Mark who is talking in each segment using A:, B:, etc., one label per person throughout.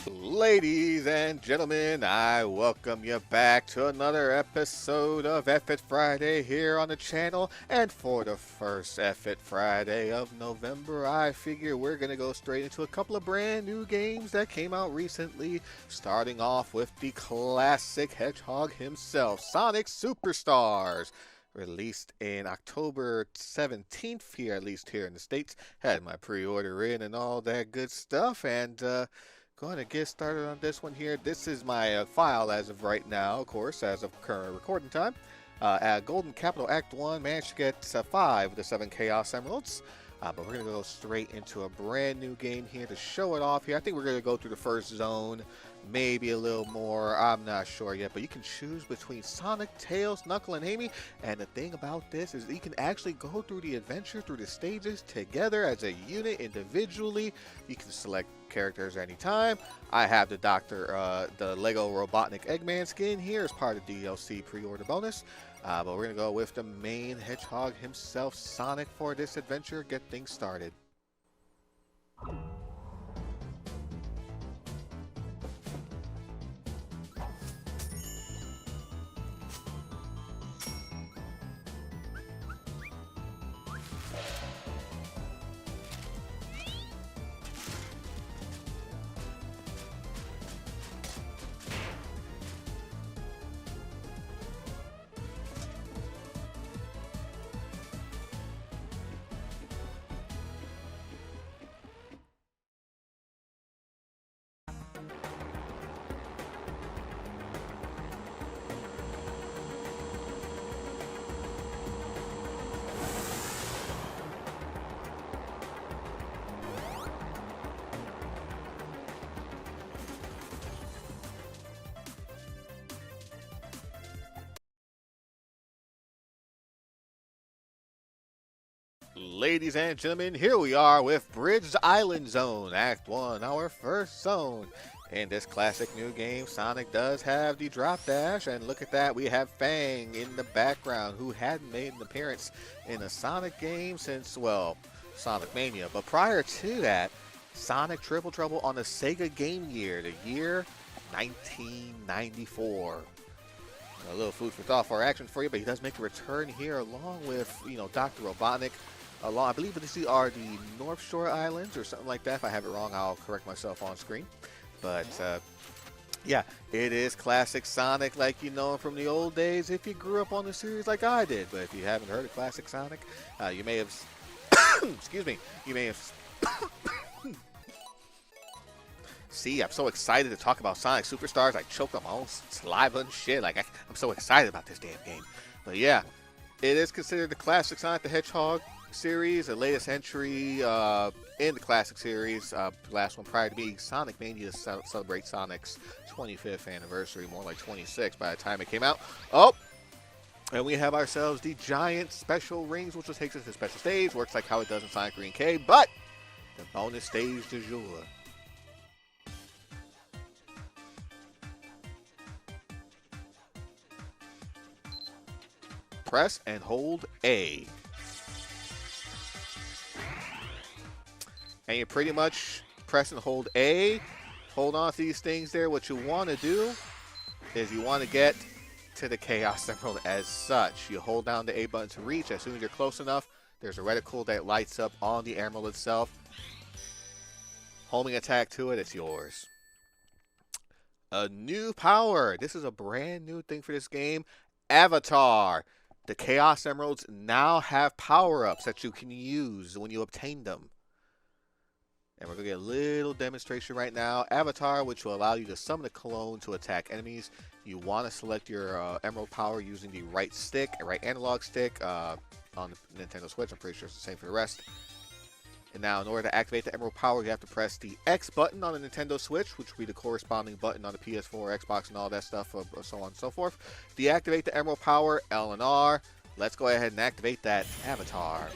A: Ladies and gentlemen, I welcome you back to another episode of F-It Friday here on the channel. And for the first F-It Friday of November, I figure we're going to go straight into a couple of brand new games that came out recently. Starting off with the classic hedgehog himself, Sonic Superstars. Released in October 17th here, at least here in the States. Had my pre-order in and all that good stuff. And, going to get started on this one here. This is my file as of right now, of course, as of current recording time. At Golden Capital Act 1, managed to get 5 of the 7 Chaos Emeralds. But we're going to go straight into a brand new game here to show it off here. I think we're going to go through the first zone, maybe a little more. I'm not sure yet, but you can choose between Sonic, Tails, Knuckle, and Amy. And the thing about this is you can actually go through the adventure, through the stages together as a unit individually. You can select characters anytime. I have the Lego Robotnik Eggman skin here as part of the DLC pre-order bonus. But we're going to go with the main hedgehog himself, Sonic, for this adventure. Get things started. Ladies and gentlemen, here we are with Bridge Island Zone, Act 1, our first zone. In this classic new game, Sonic does have the drop dash, and look at that, we have Fang in the background, who hadn't made an appearance in a Sonic game since, well, Sonic Mania. But prior to that, Sonic Triple Trouble on the Sega Game Gear, the year 1994. A little food for thought for action for you, but he does make a return here along with, Dr. Robotnik. I believe these are the North Shore Islands or something like that. If I have it wrong, I'll correct myself on screen. But, yeah, it is classic Sonic like you know him from the old days if you grew up on the series like I did. But if you haven't heard of classic Sonic, you may have, excuse me, you may have, see, I'm so excited to talk about Sonic Superstars. I choke on my own saliva and shit. Like, I'm so excited about this damn game. But yeah, it is considered the classic Sonic the Hedgehog series, the latest entry in the classic series. The last one prior to being Sonic Mania to celebrate Sonic's 25th anniversary, more like 26 by the time it came out. Oh, and we have ourselves the giant special rings, which just takes us to the special stage. Works like how it does in Sonic 3 and K, but the bonus stage du jour. Press and hold A. And you pretty much press and hold A. Hold on to these things there. What you want to do is you want to get to the Chaos Emerald as such. You hold down the A button to reach. As soon as you're close enough, there's a reticle that lights up on the emerald itself. Homing attack to it, it's yours. A new power. This is a brand new thing for this game. Avatar. The Chaos Emeralds now have power-ups that you can use when you obtain them. And we're going to get a little demonstration right now. Avatar, which will allow you to summon a clone to attack enemies. You want to select your Emerald power using the right stick, right analog stick on the Nintendo Switch. I'm pretty sure it's the same for the rest. And now, in order to activate the Emerald power, you have to press the X button on the Nintendo Switch, which will be the corresponding button on the PS4, Xbox, and all that stuff, so on and so forth. Deactivate the Emerald power, L and R. Let's go ahead and activate that Avatar.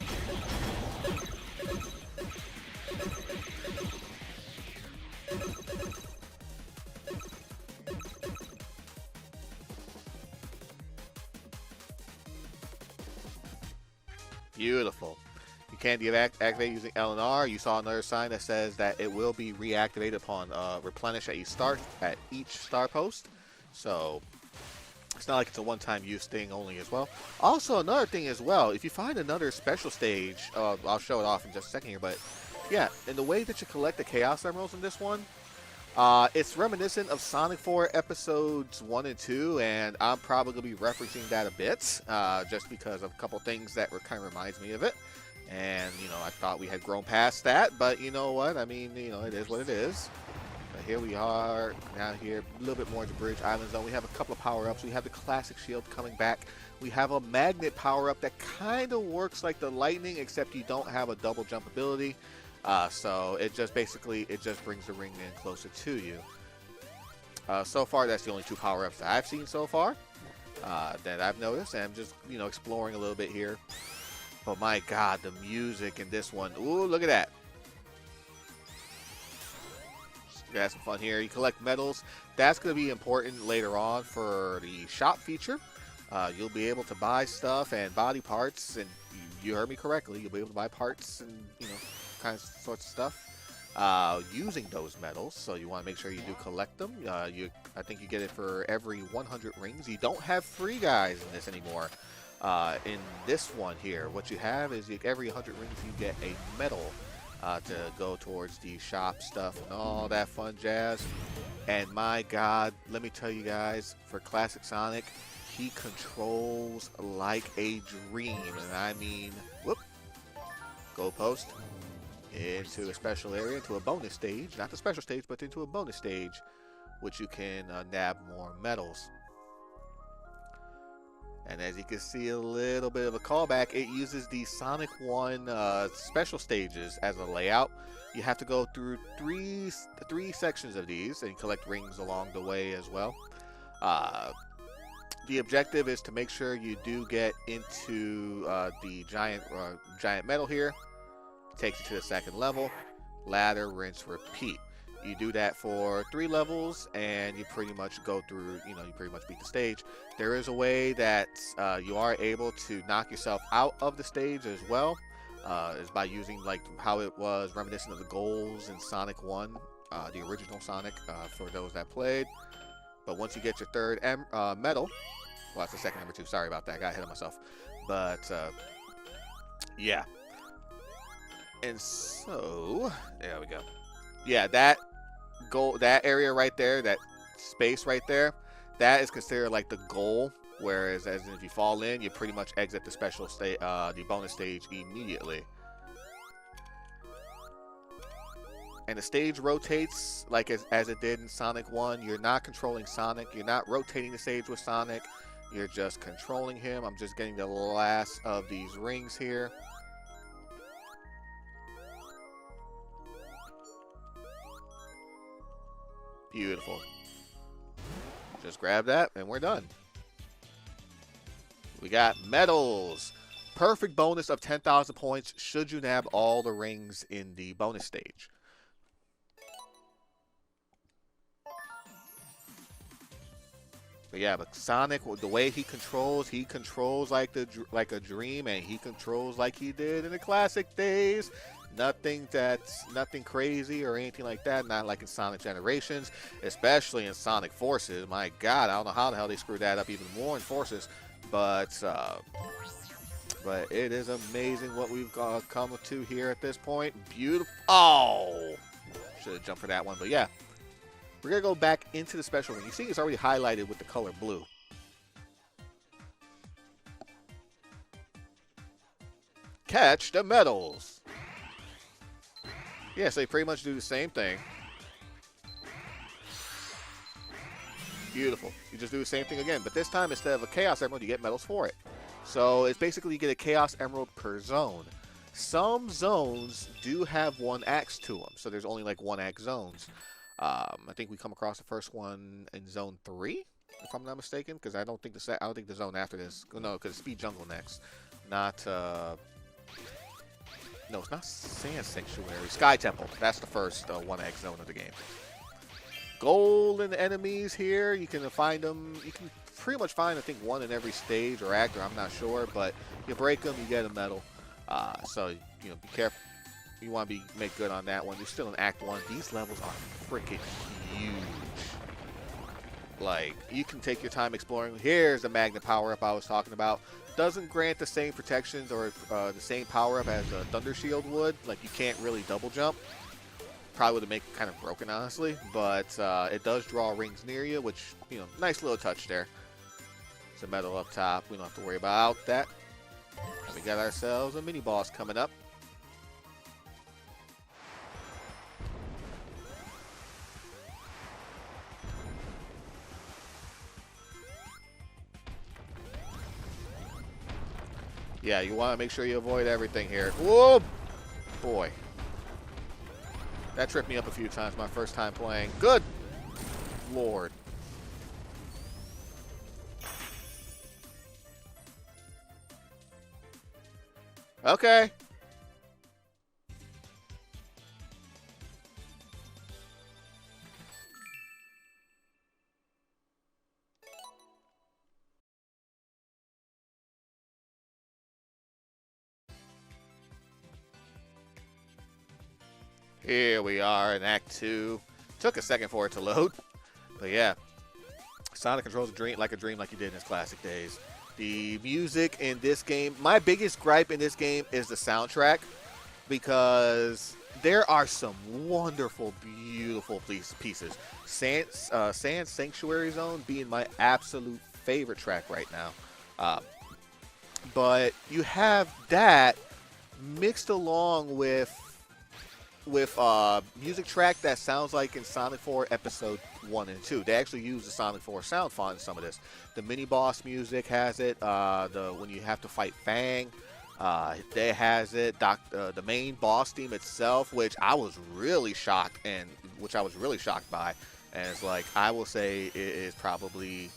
A: Beautiful. You can deactivate using L and R. You saw another sign that says that it will be reactivated upon replenish at each star post. So it's not like it's a one-time use thing only as well. Also, another thing as well, if you find another special stage, I'll show it off in just a second here, but yeah, in the way that you collect the Chaos Emeralds in this one, it's reminiscent of Sonic 4 episodes 1 and 2, and I'm probably going to be referencing that a bit, just because of a couple things that kind of reminds me of it. And, you know, I thought we had grown past that, but you know what? I mean, you know, it is what it is. But here we are, now here, a little bit more to Bridge Island Zone. We have a couple of power-ups. We have the classic shield coming back. We have a magnet power-up that kind of works like the lightning, except you don't have a double jump ability. So it just basically, it just brings the ring in closer to you. So far, that's the only 2 power-ups that I've seen so far that I've noticed. And I'm just, you know, exploring a little bit here. But my God, the music in this one. Ooh, look at that. Have some fun here. You collect medals. That's going to be important later on for the shop feature. You'll be able to buy stuff and body parts, and you heard me correctly. You'll be able to buy parts and, you know, sorts of stuff using those medals. So you want to make sure you do collect them. I think you get it for every 100 rings. You don't have free guys in this anymore. In this one here, what you have is every 100 rings you get a medal to go towards the shop stuff and all that fun jazz. And my God, let me tell you guys, for Classic Sonic, he controls like a dream. And I mean, whoop, go post into a special area, into a bonus stage, not the special stage, but into a bonus stage, which you can nab more medals. And as you can see, a little bit of a callback, it uses the Sonic 1 special stages as a layout. You have to go through three sections of these and collect rings along the way as well. The objective is to make sure you do get into the giant medal here. Takes you to the second level. Ladder, rinse, repeat. You do that for 3 levels, and you pretty much go through, you know, you pretty much beat the stage. There is a way that you are able to knock yourself out of the stage as well. Is by using, like, how it was reminiscent of the goals in Sonic 1, the original Sonic, for those that played. But once you get your third medal, well, that's the second number 2. Sorry about that. I got ahead of myself. But, yeah. And so, there we go. Yeah, that area right there, that space right there, that is considered like the goal. Whereas, as if you fall in, you pretty much exit the special stage, the bonus stage immediately. And the stage rotates like as it did in Sonic 1. You're not controlling Sonic. You're not rotating the stage with Sonic. You're just controlling him. I'm just getting the last of these rings here. Beautiful. Just grab that and we're done. We got medals. Perfect bonus of 10,000 points should you nab all the rings in the bonus stage. But yeah, but Sonic, the way he controls like a dream, and he controls like he did in the classic days. Nothing crazy or anything like that. Not like in Sonic Generations, especially in Sonic Forces. My God, I don't know how the hell they screwed that up even more in Forces. But it is amazing what we've come to here at this point. Beautiful. Oh, should have jumped for that one. But yeah, we're gonna go back into the special ring. You see, it's already highlighted with the color blue. Catch the medals. Yeah, so they pretty much do the same thing. Beautiful. You just do the same thing again, but this time instead of a Chaos Emerald, you get medals for it. So it's basically you get a Chaos Emerald per zone. Some zones do have 1 axe to them, so there's only like 1 axe zones. I think we come across the first one in Zone 3, if I'm not mistaken, because I don't think the zone after this. No, because Speed Jungle next, not. No, it's not Sand Sanctuary. Sky Temple. That's the first 1X zone of the game. Golden enemies here. You can find them. You can pretty much find, I think, 1 in every stage or actor. I'm not sure. But you break them, you get a medal. So be careful. You want to make good on that one. You're still in Act 1. These levels are freaking huge. Like, you can take your time exploring. Here's the Magnet power-up I was talking about. Doesn't grant the same protections or the same power-up as a Thunder Shield would. Like, you can't really double jump. Probably would have made it kind of broken, honestly. But it does draw rings near you, which, nice little touch there. It's a medal up top. We don't have to worry about that. And we got ourselves a mini-boss coming up. Yeah, you want to make sure you avoid everything here. Whoa! Boy. That tripped me up a few times my first time playing. Good Lord. Okay. Here we are in Act 2. Took a second for it to load. But yeah, Sonic controls a dream like you did in his classic days. The music in this game, my biggest gripe in this game is the soundtrack, because there are some wonderful, beautiful pieces. Sand Sanctuary Zone being my absolute favorite track right now. But you have that mixed along with music track that sounds like in Sonic 4 Episode 1 and 2. They actually use the Sonic 4 sound font in some of this. The mini-boss music has it. When you have to fight Fang, they has it. The main boss theme itself, which I was really shocked by. And it's like, I will say it is probably...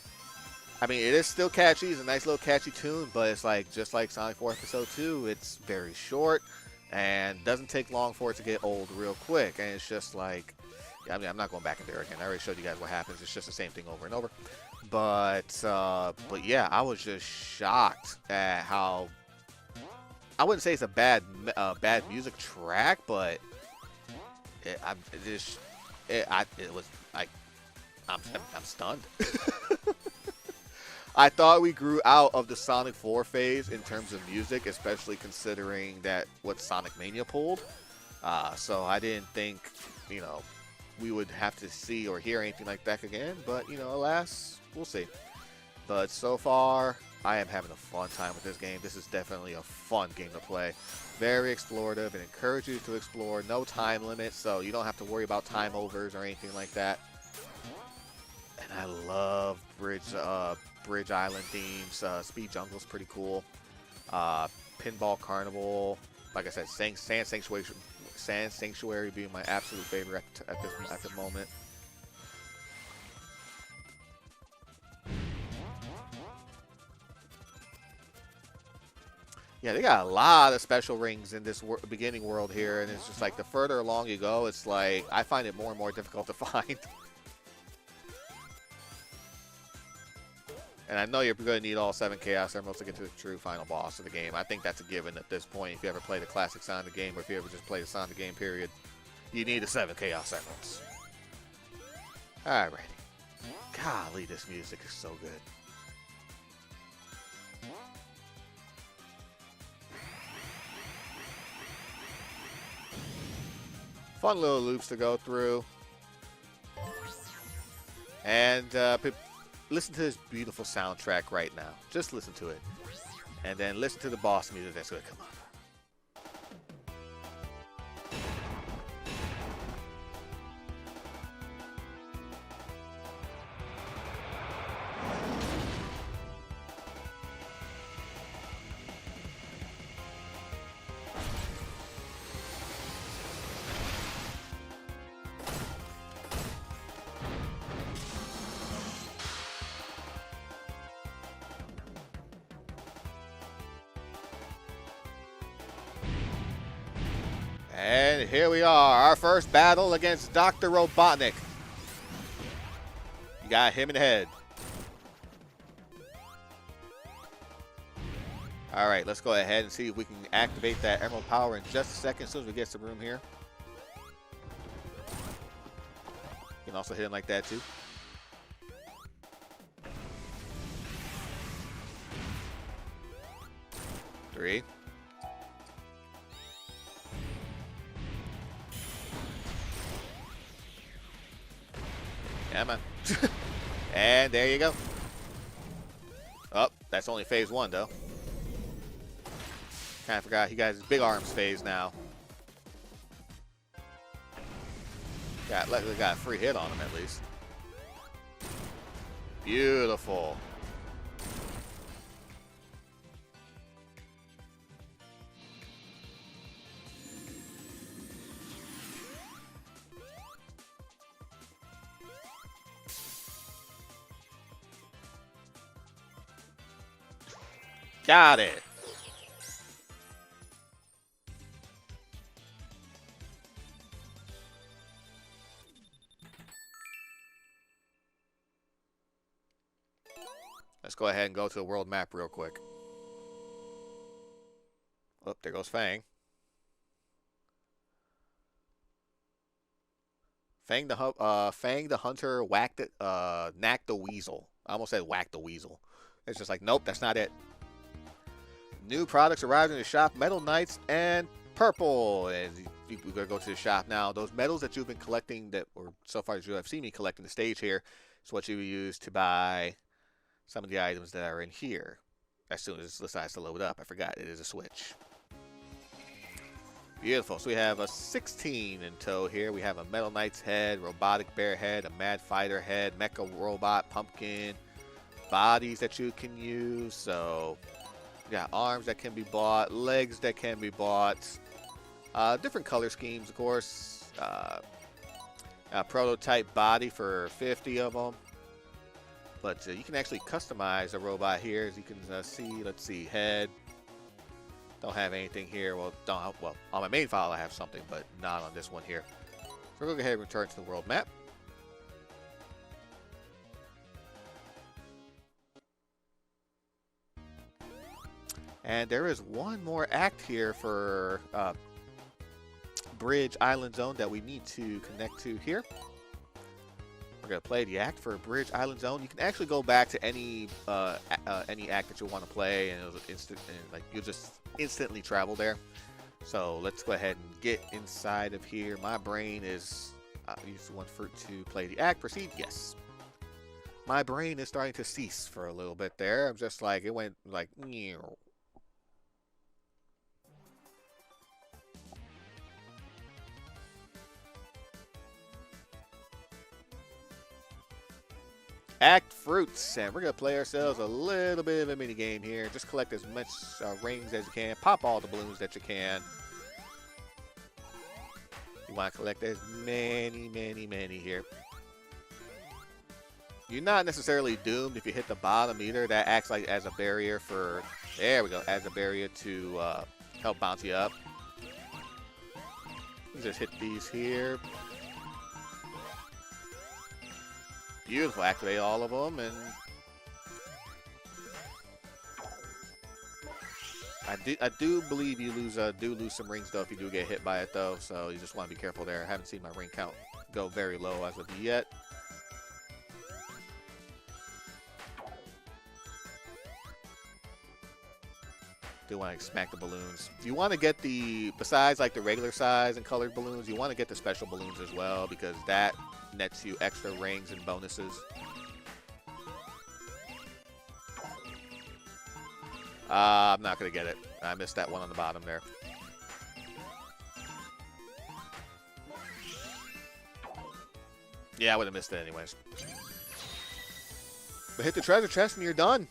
A: I mean, it is still catchy. It's a nice little catchy tune, but it's like, just like Sonic 4 Episode 2, it's very short. And doesn't take long for it to get old real quick. And it's just like, I mean, I'm not going back in there again. I already showed you guys what happens. It's just the same thing over and over. But yeah, I was just shocked at how, I wouldn't say it's a bad music track, but I'm stunned. I thought we grew out of the Sonic 4 phase in terms of music, especially considering that what Sonic Mania pulled. So I didn't think, we would have to see or hear anything like that again. But, alas, we'll see. But so far, I am having a fun time with this game. This is definitely a fun game to play. Very explorative and encourage you to explore. No time limit, so you don't have to worry about time overs or anything like that. And I love Bridge Island themes. Speed Jungle's pretty cool. Pinball Carnival. Like I said, Sand Sanctuary being my absolute favorite at the moment. Yeah, they got a lot of special rings in this beginning world here, and it's just like the further along you go, it's like I find it more and more difficult to find. And I know you're going to need all 7 Chaos Emeralds to get to the true final boss of the game. I think that's a given at this point. If you ever play the classic Sonic game, or if you ever just play the Sonic game, period, you need the 7 Chaos Emeralds. Alrighty. Golly, this music is so good. Fun little loops to go through. And listen to this beautiful soundtrack right now. Just listen to it. And then listen to the boss music that's going to come up. And here we are, our first battle against Dr. Robotnik. You got him in the head. All right, let's go ahead and see if we can activate that Emerald Power in just a second as soon as we get some room here. You can also hit him like that too. Three. Come on. And there you go. Oh, that's only phase 1 though. Kind of forgot he got his big arms phase now. Got a free hit on him at least. Beautiful. Got it. Let's go ahead and go to the world map real quick. Oh, there goes Fang. Fang the hunter whacked it, knacked the weasel. I almost said whack the weasel. It's just like, nope, that's not it. New products arrived in the shop, Metal Knights and Purple. And we're going to go to the shop now. Those medals that you've been collecting, that, or so far as you have seen me collecting the stage here, is what you use to buy some of the items that are in here. As soon as it decides to load up, I forgot it is a switch. Beautiful. So we have a 16 in tow here. We have a Metal Knight's head, Robotic Bear head, a Mad Fighter head, Mecha Robot, Pumpkin, bodies that you can use. So we got arms that can be bought, legs that can be bought, different color schemes, of course. A prototype body for 50 of them. But you can actually customize a robot here, as you can see. Let's see, head. Don't have anything here. Well, on my main file I have something, but not on this one here. So we're going to go ahead and return to the world map. And there is one more act here for Bridge Island Zone that we need to connect to here. We're going to play the act for Bridge Island Zone. You can actually go back to any act that you want to play, and it'll you'll just instantly travel there. So let's go ahead and get inside of here. My brain is use one fruit to play the act. Proceed. Yes. My brain is starting to cease for a little bit there. I'm just like, it went like, meow. Act fruits, and we're gonna play ourselves a little bit of a mini game here. Just collect as much rings as you can. Pop all the balloons that you can. You want to collect as many here. You're not necessarily doomed if you hit the bottom either. That acts like as a barrier for, there we go, as a barrier to help bounce you up. You just hit these here. Beautiful. Activate all of them, and I do believe you do lose some rings though if you do get hit by it though. So you just want to be careful there. I haven't seen my ring count go very low as of yet. Do want to smack the balloons. You want to get besides like the regular size and colored balloons, you want to get the special balloons as well, because that nets you extra rings and bonuses. I'm not going to get it. I missed that one on the bottom there. Yeah, I would have missed it anyways. But hit the treasure chest and you're done.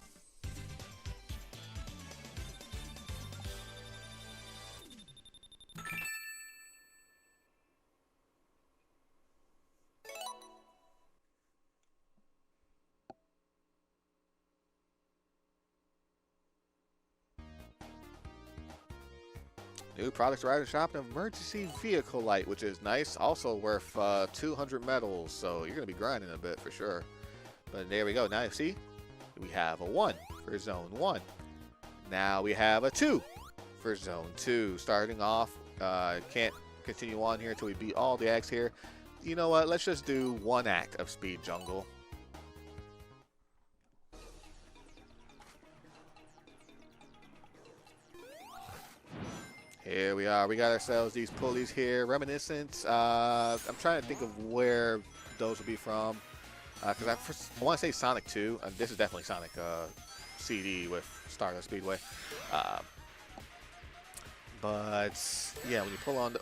A: New products arrived in the shop, an emergency vehicle light, which is nice. Also worth 200 medals, so you're going to be grinding a bit for sure. But there we go. Now you see, we have a 1 for Zone 1. Now we have a 2 for Zone 2. Starting off, can't continue on here until we beat all the acts here. You know what? Let's just do 1 act of Speed Jungle. Here we are. We got ourselves these pulleys here. Reminiscent. I'm trying to think of where those would be from. Because I want to say Sonic 2. This is definitely Sonic CD with Stardust Speedway. But yeah, when you pull on the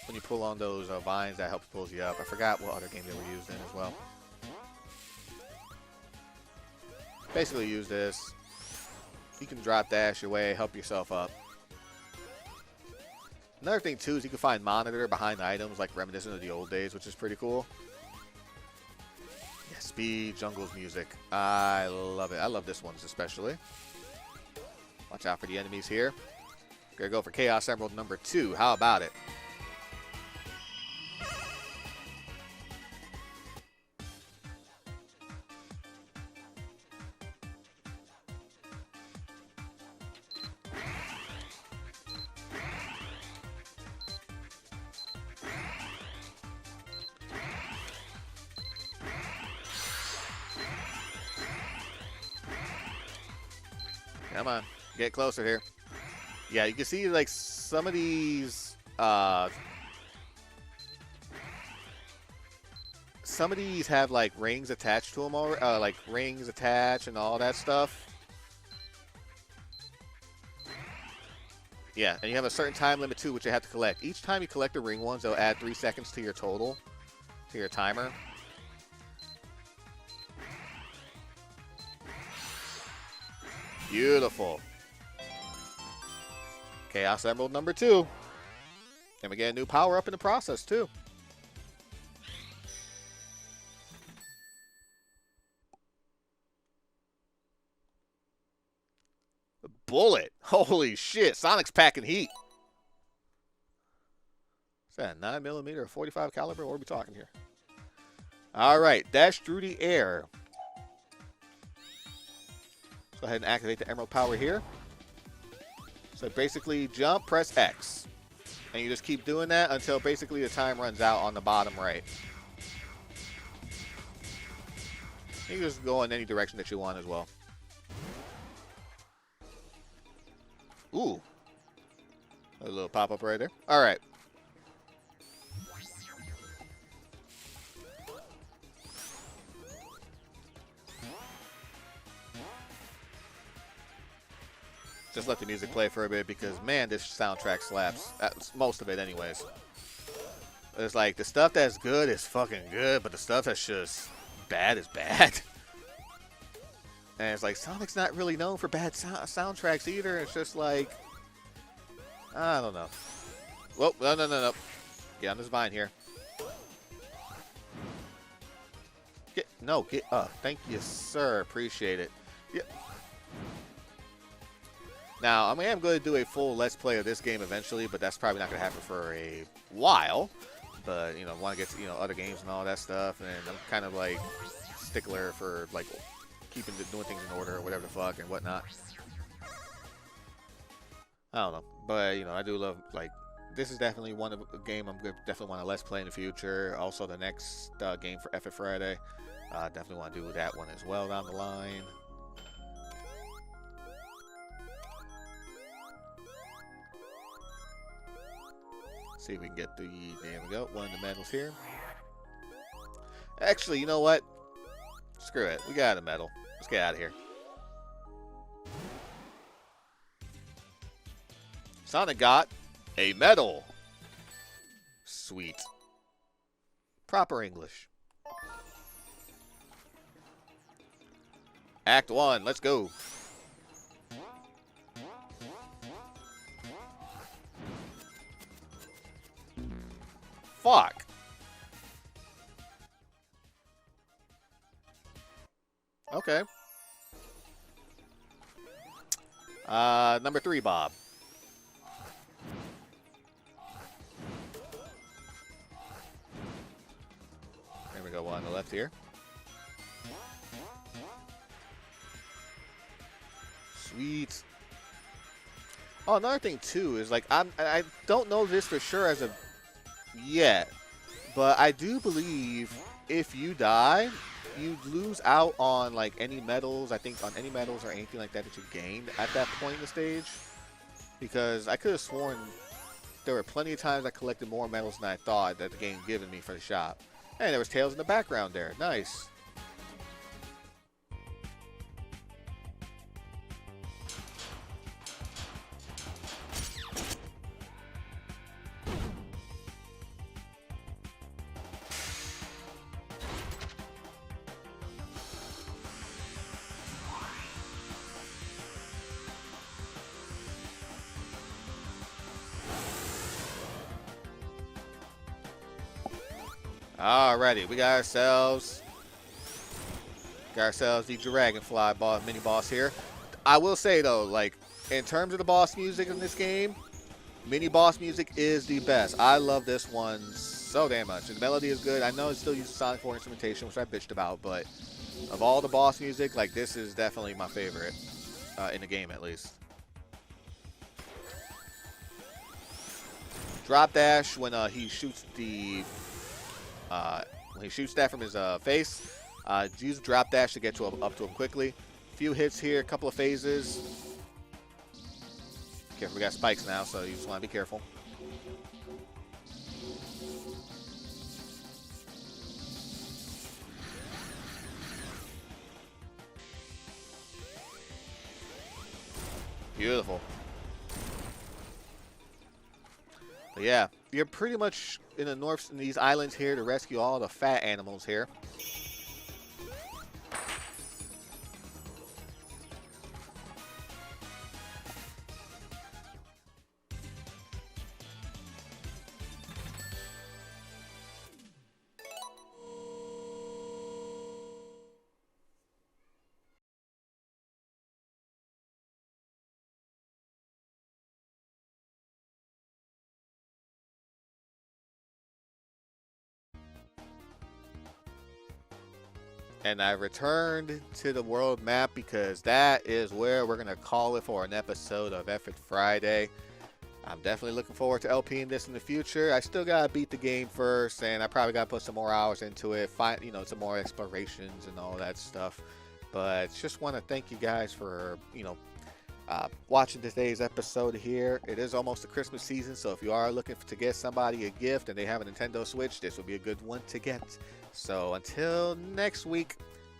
A: when you pull on those vines, that helps pulls you up. I forgot what other game they were used in as well. Basically, use this. You can drop dash your way, help yourself up. Another thing too is you can find monitor behind items, like reminiscent of the old days, which is pretty cool. Yeah, Speed Jungle's music, I love it. I love this one especially. Watch out for the enemies here. Gonna go for Chaos Emerald number 2. How about it? Come on, get closer here. Yeah, you can see like some of these have like rings attached to them, like rings attached and all that stuff. Yeah, and you have a certain time limit too, which you have to collect. Each time you collect the ring ones, they'll add 3 seconds to your total, to your timer. Beautiful. Chaos Emerald number 2. And we get a new power up in the process too. Bullet. Holy shit. Sonic's packing heat. Is that a 9mm or 45 caliber? What are we talking here? Alright. Dash through the air. Let's go ahead and activate the Emerald power here. So basically jump, press X. And you just keep doing that until basically the time runs out on the bottom right. You can just go in any direction that you want as well. Ooh. A little pop-up right there. All right. Just let the music play for a bit because, man, this soundtrack slaps. That's most of it anyways. It's like the stuff that's good is fucking good, but the stuff that's just bad is bad. And it's like Sonic's not really known for bad soundtracks either. It's just like, I don't know. Well, no. Get on this vine here. Get up. Thank you, sir. Appreciate it. Yeah. Now, I am going to do a full Let's Play of this game eventually, but that's probably not going to happen for a while. But, you know, I want to get to, you know, other games and all that stuff. And I'm kind of like stickler for like doing things in order or whatever the fuck and whatnot. I don't know, but you know, I do love, like, this is definitely one of a game I'm gonna definitely want to Let's Play in the future. Also, the next game for F Friday, definitely want to do that one as well down the line. See if we can get the, there we go, one of the medals here. Actually, you know what? Screw it, we got a medal. Let's get out of here. Sonic got a medal. Sweet. Proper English. Act 1, let's go. Fuck. Okay. Number 3, Bob. There we go, one on the left here. Sweet. Oh, another thing too is like I don't know this for sure as of yet, but I do believe if you die, you lose out on like any medals. I think on any medals or anything like that that you gained at that point in the stage. Because I could have sworn there were plenty of times I collected more medals than I thought that the game given me for the shop. And there was Tails in the background there. Nice. Alrighty, we got ourselves the Dragonfly boss, mini boss here. I will say though, like in terms of the boss music in this game, mini boss music is the best. I love this one so damn much. And the melody is good. I know it still uses Sonic 4 instrumentation, which I bitched about, but of all the boss music, like this is definitely my favorite in the game at least. Drop dash when he shoots the when he shoots that from his face. Use drop dash to get to up to him quickly. Few hits here, a couple of phases. Careful, we got spikes now, so you just want to be careful. Beautiful. But yeah, you're pretty much in the north in these islands here to rescue all the fat animals here. And I returned to the world map because that is where we're going to call it for an episode of F-It Friday. I'm definitely looking forward to LPing this in the future. I still got to beat the game first, and I probably got to put some more hours into it, find, you know, some more explorations and all that stuff. But just want to thank you guys for, you know, watching today's episode here. It is almost the Christmas season, so if you are looking to get somebody a gift and they have a Nintendo Switch, this would be a good one to get. So until next week,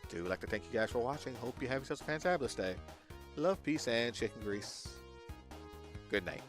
A: do like to thank you guys for watching. Hope you have yourselves a fantabulous day. Love, peace, and chicken grease. Good night.